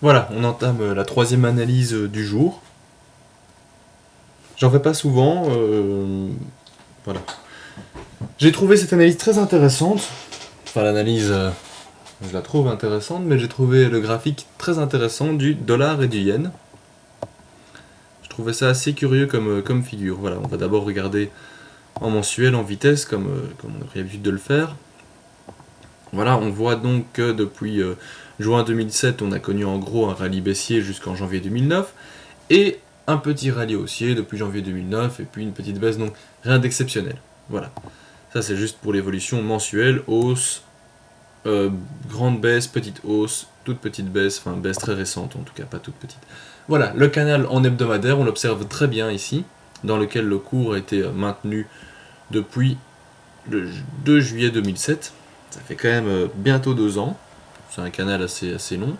Voilà, on entame la troisième analyse du jour. J'en fais pas souvent, voilà. J'ai trouvé cette analyse très intéressante. Enfin, l'analyse, je la trouve intéressante, mais j'ai trouvé le graphique très intéressant du dollar et du yen. Je trouvais ça assez curieux comme figure. Voilà, on va d'abord regarder en mensuel, en vitesse, comme on a pris l'habitude de le faire. Voilà, on voit donc que depuis juin 2007, on a connu en gros un rallye baissier jusqu'en janvier 2009, et un petit rallye haussier depuis janvier 2009, et puis une petite baisse, donc rien d'exceptionnel. Voilà, ça c'est juste pour l'évolution mensuelle, hausse, grande baisse, petite hausse, toute petite baisse, enfin baisse très récente en tout cas, pas toute petite. Voilà, le canal en hebdomadaire, on l'observe très bien ici, dans lequel le cours a été maintenu depuis le 2 juillet 2007. Ça fait quand même bientôt 2 ans. C'est un canal assez long.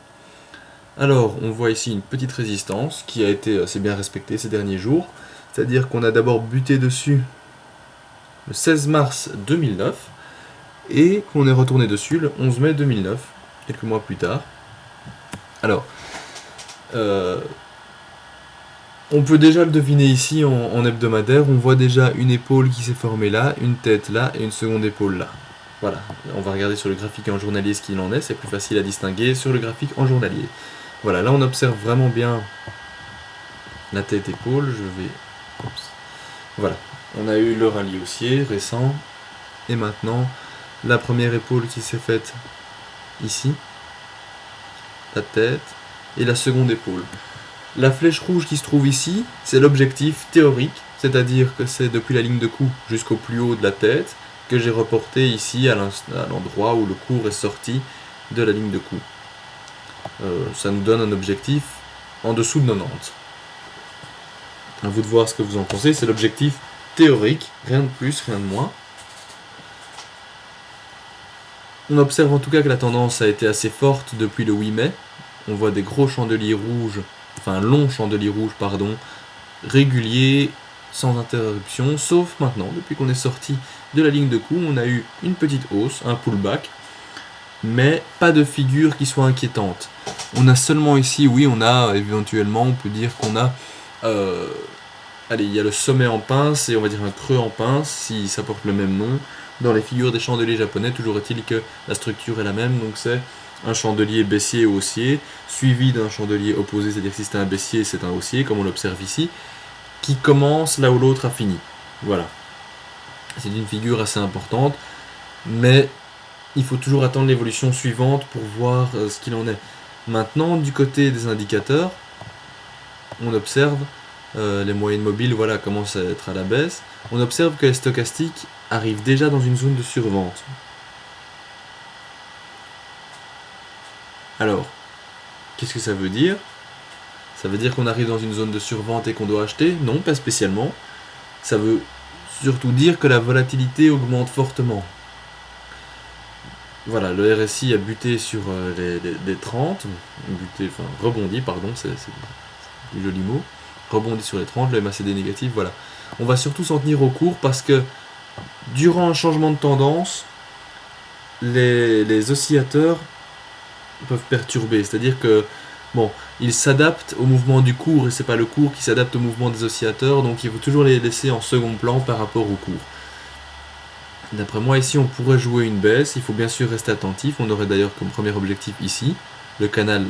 Alors, on voit ici une petite résistance qui a été assez bien respectée ces derniers jours. C'est-à-dire qu'on a d'abord buté dessus le 16 mars 2009 et qu'on est retourné dessus le 11 mai 2009, quelques mois plus tard. Alors, on peut déjà le deviner ici en hebdomadaire. On voit déjà une épaule qui s'est formée là, une tête là et une seconde épaule là. Voilà, on va regarder sur le graphique en journalier ce qu'il en est, c'est plus facile à distinguer sur le graphique en journalier. Voilà, là on observe vraiment bien la tête-épaule, je vais... Oups. Voilà, on a eu le rallye haussier récent, et maintenant la première épaule qui s'est faite ici, la tête, et la seconde épaule. La flèche rouge qui se trouve ici, c'est l'objectif théorique, c'est-à-dire que c'est depuis la ligne de coup jusqu'au plus haut de la tête, que j'ai reporté ici à l'endroit où le cours est sorti de la ligne de coup. Ça nous donne un objectif en dessous de 90. À vous de voir ce que vous en pensez, c'est l'objectif théorique, rien de plus, rien de moins. On observe en tout cas que la tendance a été assez forte depuis le 8 mai. On voit des gros chandeliers rouges, enfin longs chandeliers rouges, pardon, réguliers, sans interruption, sauf maintenant, depuis qu'on est sorti de la ligne de coup, on a eu une petite hausse, un pullback, mais pas de figure qui soit inquiétante. On a seulement ici, oui, on a éventuellement, on peut dire qu'on a, allez, il y a le sommet en pince et on va dire un creux en pince, si ça porte le même nom. Dans les figures des chandeliers japonais, toujours est-il que la structure est la même, donc c'est un chandelier baissier ou haussier, suivi d'un chandelier opposé, c'est-à-dire que si c'est un baissier, c'est un haussier, comme on l'observe ici, qui commence là où l'autre a fini. Voilà. C'est une figure assez importante, mais il faut toujours attendre l'évolution suivante pour voir ce qu'il en est. Maintenant, du côté des indicateurs, on observe les moyennes mobiles, voilà, commencent à être à la baisse. On observe que les stochastiques arrivent déjà dans une zone de survente. Alors, qu'est-ce que ça veut dire ? Ça veut dire qu'on arrive dans une zone de survente et qu'on doit acheter ? Non, pas spécialement. Ça veut surtout dire que la volatilité augmente fortement. Voilà, le RSI a buté sur les 30, buté, enfin rebondi, pardon, c'est du joli mot, rebondi sur les 30, le MACD négatif, voilà. On va surtout s'en tenir au cours parce que durant un changement de tendance, les oscillateurs peuvent perturber, c'est-à-dire que bon, ils s'adaptent au mouvement du cours et c'est pas le cours qui s'adapte au mouvement des oscillateurs, donc il faut toujours les laisser en second plan par rapport au cours. D'après moi, ici, on pourrait jouer une baisse. Il faut bien sûr rester attentif. On aurait d'ailleurs comme premier objectif ici, le canal,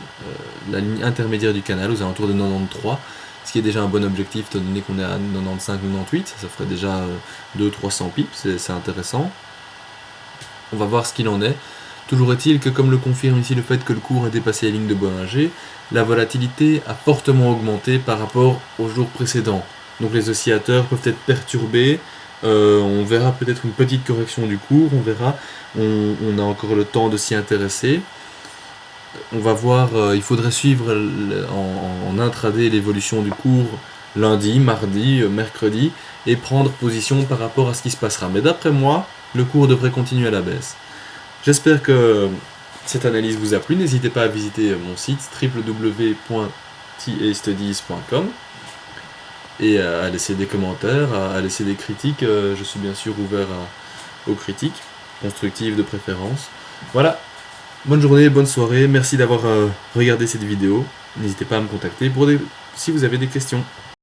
la ligne intermédiaire du canal, aux alentours de 93, ce qui est déjà un bon objectif, étant donné qu'on est à 95-98. Ça ferait déjà 200-300 pips, c'est intéressant. On va voir ce qu'il en est. Toujours est-il que, comme le confirme ici le fait que le cours a dépassé la ligne de Bollinger, la volatilité a fortement augmenté par rapport aux jours précédents. Donc les oscillateurs peuvent être perturbés. On verra peut-être une petite correction du cours, on verra, on a encore le temps de s'y intéresser. On va voir, il faudrait suivre en intraday l'évolution du cours lundi, mardi, mercredi, et prendre position par rapport à ce qui se passera. Mais d'après moi, le cours devrait continuer à la baisse. J'espère que cette analyse vous a plu, n'hésitez pas à visiter mon site www.tastudies.com et à laisser des commentaires, à laisser des critiques. Je suis bien sûr ouvert aux critiques, constructives de préférence. Voilà, Bonne journée, bonne soirée, merci d'avoir regardé cette vidéo. N'hésitez pas à me contacter si vous avez des questions.